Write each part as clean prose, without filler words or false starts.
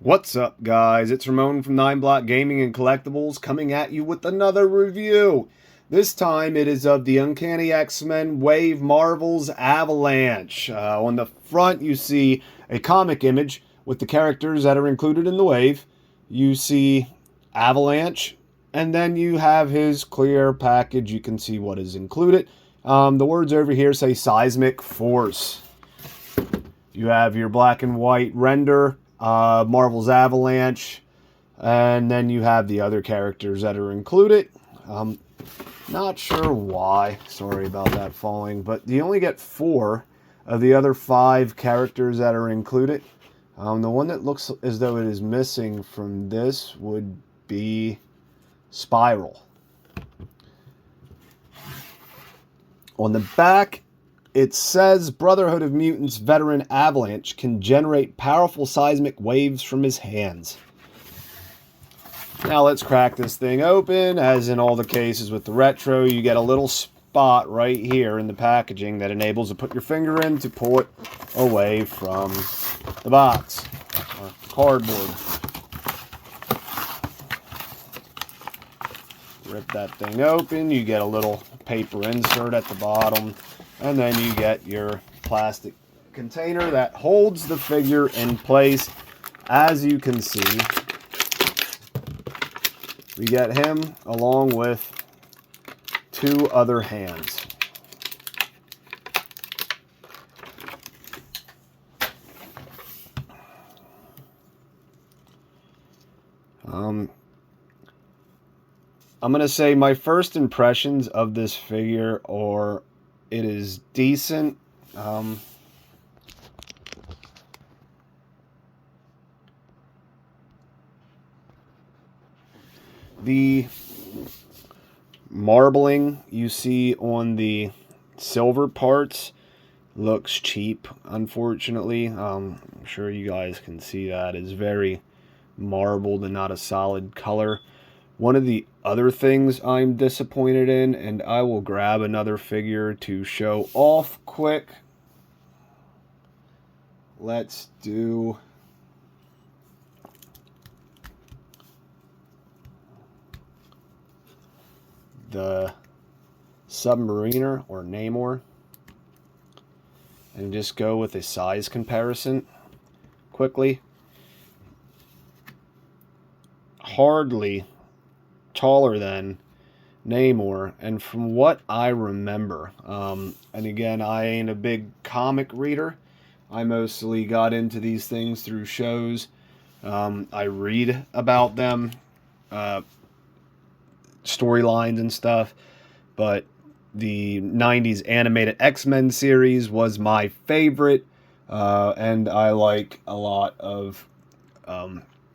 What's up, guys? It's Ramon from NyneBlockGaming&Collectibles coming at you with another review. This time it is of the Uncanny X-Men Wave Marvel's Avalanche. On the front you see a comic image with the characters that are included in the wave. You see Avalanche, and then you have his clear package. You can see what is included. The words over here say Seismic Force. You have your black and white render, Marvel's Avalanche, and then you have the other characters that are included. Not sure why, sorry about that falling, but you only get 4 of the other 5 characters that are included. The one that looks as though it is missing from this would be Spiral. On the back, it says Brotherhood of Mutants veteran Avalanche can generate powerful seismic waves from his hands. Now let's crack this thing open. As in all the cases with the retro, you get a little spot right here in the packaging that enables to put your finger in to pull it away from the box or cardboard. Rip that thing open, you get a little paper insert at the bottom, and then you get your plastic container that holds the figure in place. As you can see, we get him along with 2 other hands. I'm going to say my first impressions of this figure are it is decent. The marbling you see on the silver parts looks cheap, unfortunately. I'm sure you guys can see that. It's very marbled and not a solid color. One of the other things I'm disappointed in, and I will grab another figure to show off quick. Let's do the Submariner or Namor, and just go with a size comparison quickly. Hardly taller than Namor, and from what I remember, and again, I ain't a big comic reader. I mostly got into these things through shows. I read about them, storylines and stuff, but the 90s animated X-Men series was my favorite, and I like a lot of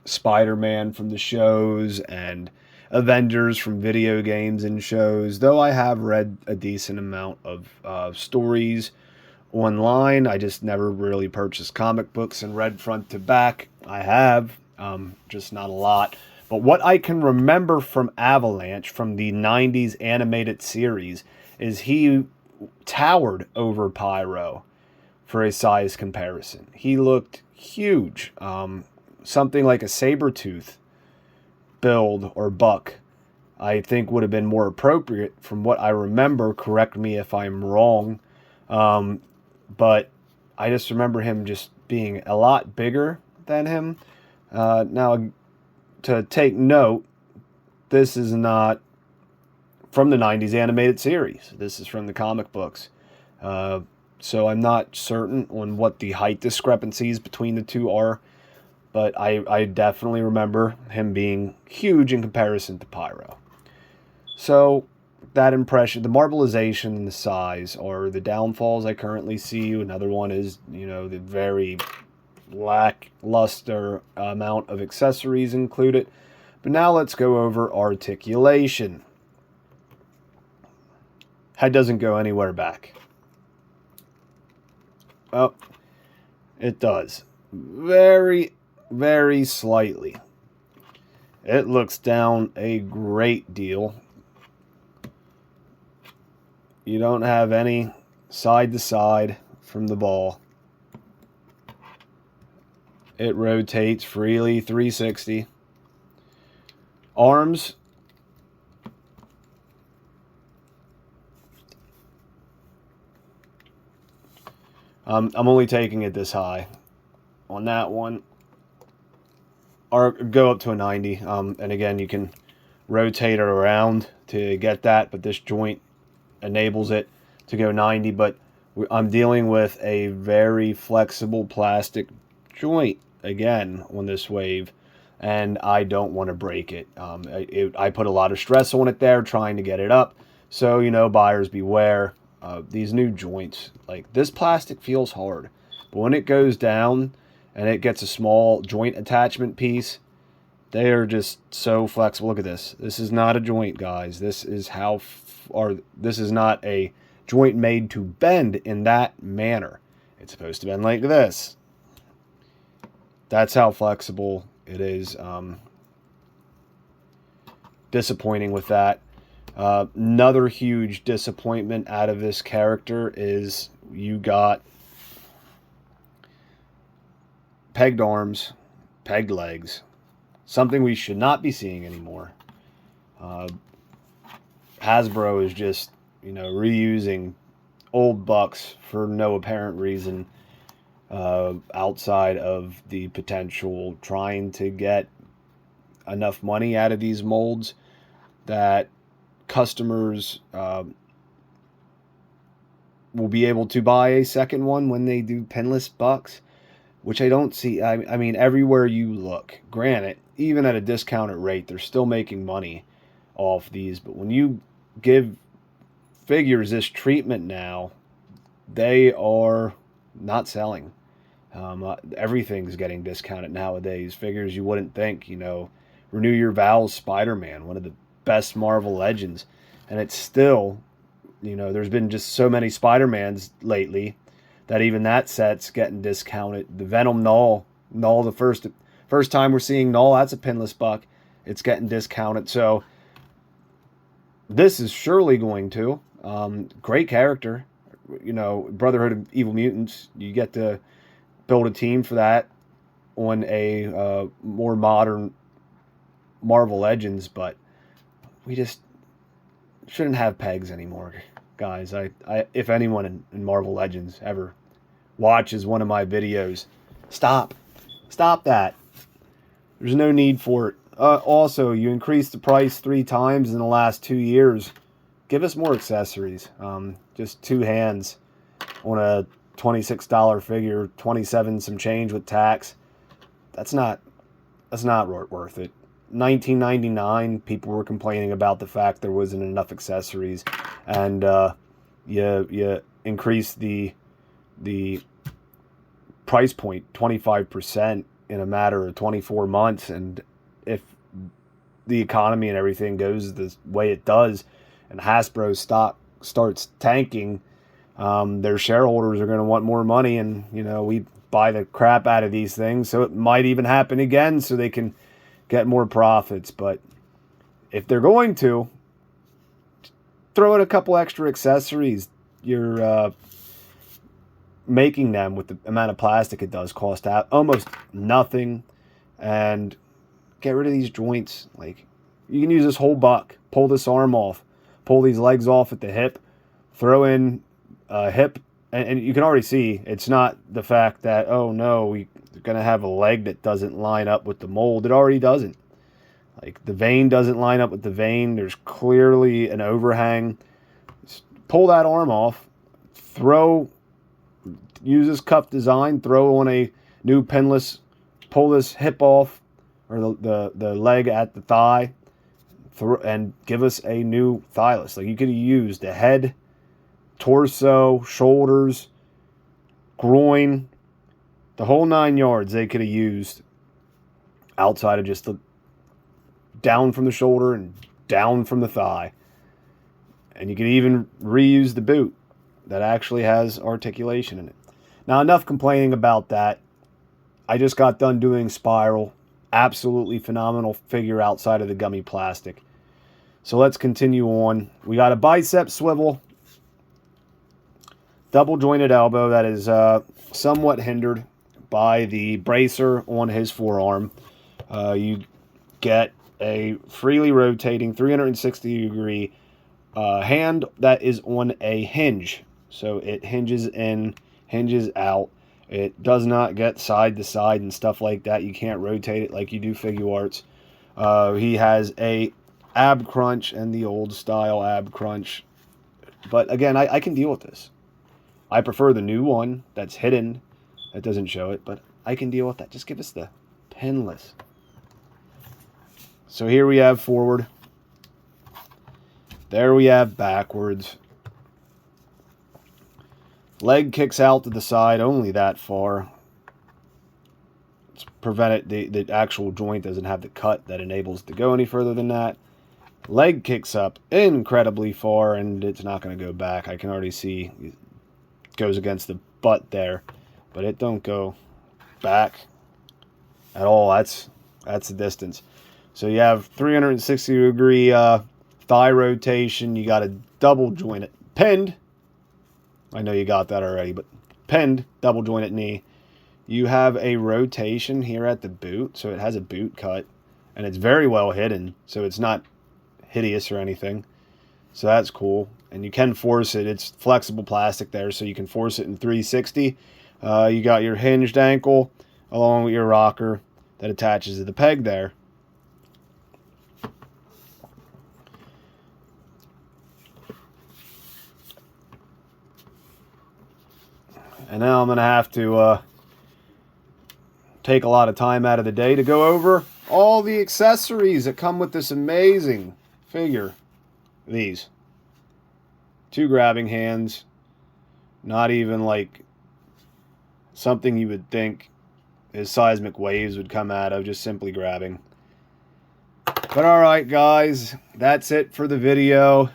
Spider-Man from the shows and Avengers from video games and shows, though I have read a decent amount of stories online. I just never really purchased comic books and read front to back. I have, just not a lot. But what I can remember from Avalanche, from the 90s animated series, is he towered over Pyro for a size comparison. He looked huge. Something like a Sabretooth build or buck, I think, would have been more appropriate from what I remember. Correct me if I'm wrong. But I just remember him just being a lot bigger than him. Now, to take note, this is not from the 90s animated series. This is from the comic books. So I'm not certain on what the height discrepancies between the two are. But I definitely remember him being huge in comparison to Pyro. So that impression, the marbleization and the size are the downfalls I currently see. Another one is, the very lackluster amount of accessories included. But now let's go over articulation. Head doesn't go anywhere back. Oh, it does. Very, very slightly. It looks down a great deal. You don't have any side to side from the ball. It rotates freely, 360. Arms. I'm only taking it this high on that one. Or go up to a 90. And again, you can rotate it around to get that, but this joint enables it to go 90. But I'm dealing with a very flexible plastic joint again on this wave, and I don't want to break it. I put a lot of stress on it there trying to get it up. So, you know, buyers beware. These new joints, like this plastic feels hard, but when it goes down and it gets a small joint attachment piece, they are just so flexible. Look at this. This is not a joint, guys. This is this is not a joint made to bend in that manner. It's supposed to bend like this. That's how flexible it is. Disappointing with that. Another huge disappointment out of this character is you got pegged arms, pegged legs. Something we should not be seeing anymore. Hasbro is just, you know, reusing old bucks for no apparent reason, outside of the potential trying to get enough money out of these molds that customers will be able to buy a second one when they do pinless bucks, which I don't see. I mean, everywhere you look, granted, even at a discounted rate, they're still making money off these. But when you give figures this treatment now, they are not selling. Everything's getting discounted nowadays. Figures you wouldn't think, you know, Renew Your Vows Spider-Man, one of the best Marvel Legends, and it's still, you know, there's been just so many Spider-Mans lately that even that set's getting discounted. The Venom Null, the first time we're seeing Null, that's a pinless buck. It's getting discounted. So this is surely going to. Great character. You know, Brotherhood of Evil Mutants, you get to build a team for that on a more modern Marvel Legends, but we just shouldn't have pegs anymore, guys. If anyone in Marvel Legends ever watches one of my videos, stop that. There's no need for it. Also, you increased the price 3 times in the last 2 years. Give us more accessories. Just 2 hands on a $26 figure, 27 some change with tax. That's not worth it. $19.99, people were complaining about the fact there wasn't enough accessories, and you increase the price point 25% in a matter of 24 months, and if the economy and everything goes the way it does, and Hasbro's stock starts tanking, their shareholders are going to want more money, and you know, we buy the crap out of these things, so it might even happen again, so they can get more profits. But if they're going to throw in a couple extra accessories, you're making them, with the amount of plastic it does cost out, almost nothing. And get rid of these joints. Like, you can use this whole buck, pull this arm off, pull these legs off at the hip, throw in a hip, and you can already see it's not the fact that, oh no, we're going to have a leg that doesn't line up with the mold. It already doesn't. Like, the vein doesn't line up with the vein. There's clearly an overhang. Just pull that arm off, use this cuff design, throw on a new pinless, pull this hip off, or the leg at the thigh, and give us a new thighless. Like, you could have used the head, torso, shoulders, groin, the whole 9 yards they could have used, outside of just the down from the shoulder and down from the thigh. And you could even reuse the boot that actually has articulation in it. Now, enough complaining about that. I just got done doing Spiral. Absolutely phenomenal figure outside of the gummy plastic. So let's continue on. We got a bicep swivel, double jointed elbow that is somewhat hindered buy the bracer on his forearm, you get a freely rotating 360-degree hand that is on a hinge. So it hinges in, hinges out. It does not get side to side and stuff like that. You can't rotate it like you do Figuarts. He has a ab crunch and the old style ab crunch. But again, I can deal with this. I prefer the new one that's hidden. That doesn't show it, but I can deal with that. Just give us the pinless. So here we have forward. There we have backwards. Leg kicks out to the side only that far. It's prevented, the actual joint doesn't have the cut that enables it to go any further than that. Leg kicks up incredibly far, and it's not going to go back. I can already see it goes against the butt there, but it don't go back at all. That's the distance. So you have 360-degree thigh rotation. You got a double jointed pinned. I know you got that already, but pinned double jointed knee. You have a rotation here at the boot, so it has a boot cut, and it's very well hidden, so it's not hideous or anything. So that's cool, and you can force it. It's flexible plastic there, so you can force it in 360. You got your hinged ankle along with your rocker that attaches to the peg there. And now I'm going to have to take a lot of time out of the day to go over all the accessories that come with this amazing figure. These. 2 grabbing hands. Not even like something you would think his seismic waves would come out of, just simply grabbing. But alright guys, that's it for the video.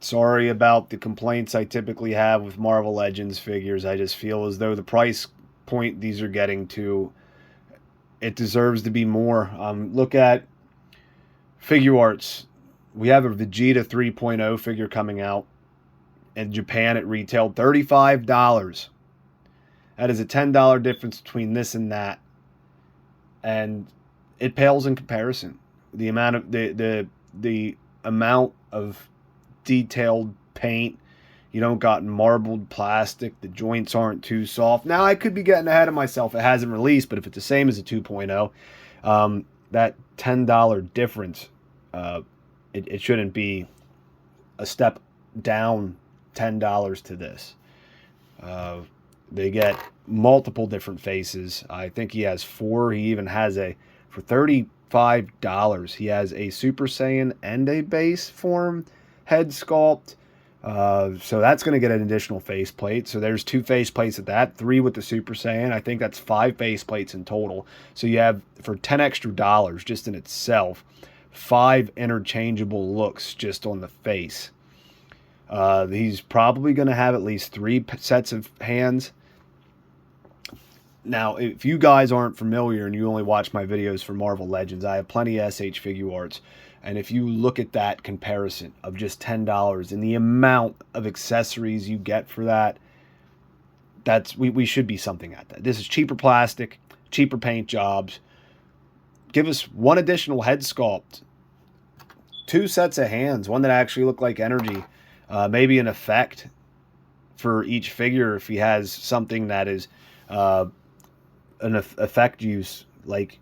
Sorry about the complaints I typically have with Marvel Legends figures. I just feel as though the price point these are getting to, it deserves to be more. Look at Figuarts. We have a Vegeta 3.0 figure coming out. In Japan, it retailed $35. That is a $10 difference between this and that. And it pales in comparison. The amount of the amount of detailed paint. You don't got marbled plastic. The joints aren't too soft. Now, I could be getting ahead of myself. It hasn't released, but if it's the same as a 2.0, that $10 difference, it shouldn't be a step down $10 to this. They get multiple different faces. I think he has 4. He even has for $35, he has a Super Saiyan and a base form head sculpt. So that's going to get an additional faceplate. So there's 2 faceplates at that, 3 with the Super Saiyan. I think that's 5 faceplates in total. So you have, for $10 extra just in itself, 5 interchangeable looks just on the face. He's probably going to have at least 3 sets of hands. Now, if you guys aren't familiar and you only watch my videos for Marvel Legends, I have plenty of SH Figuarts. And if you look at that comparison of just $10 and the amount of accessories you get for that, we should be something at that. This is cheaper plastic, cheaper paint jobs. Give us 1 additional head sculpt, 2 sets of hands, one that actually look like energy, maybe an effect for each figure if he has something that is an effect use like,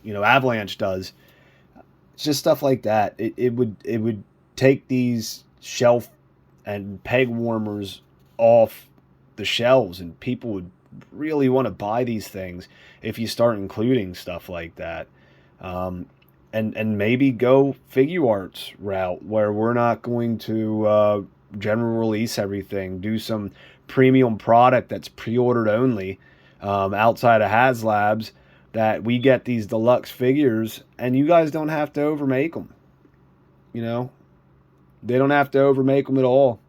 you know, Avalanche does. It's just stuff like that. It would take these shelf and peg warmers off the shelves, and people would really want to buy these things if you start including stuff like that. And maybe go Figuarts route where we're not going to general release everything. Do some premium product that's pre-ordered only outside of HasLabs, that we get these deluxe figures and you guys don't have to overmake them. You know, they don't have to overmake them at all.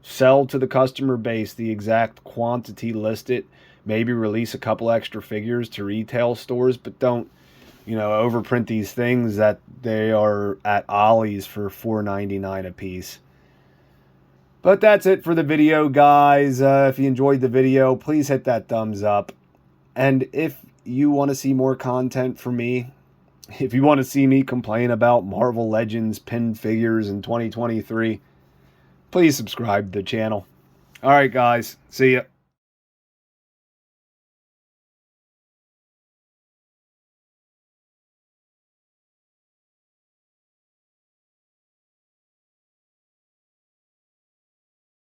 Sell to the customer base the exact quantity listed. Maybe release a couple extra figures to retail stores, but don't, you know, overprint these things that they are at Ollie's for $4.99 a piece. But that's it for the video, guys. If you enjoyed the video, please hit that thumbs up. And if you want to see more content from me, if you want to see me complain about Marvel Legends pinned figures in 2023, please subscribe to the channel. All right, guys. See ya.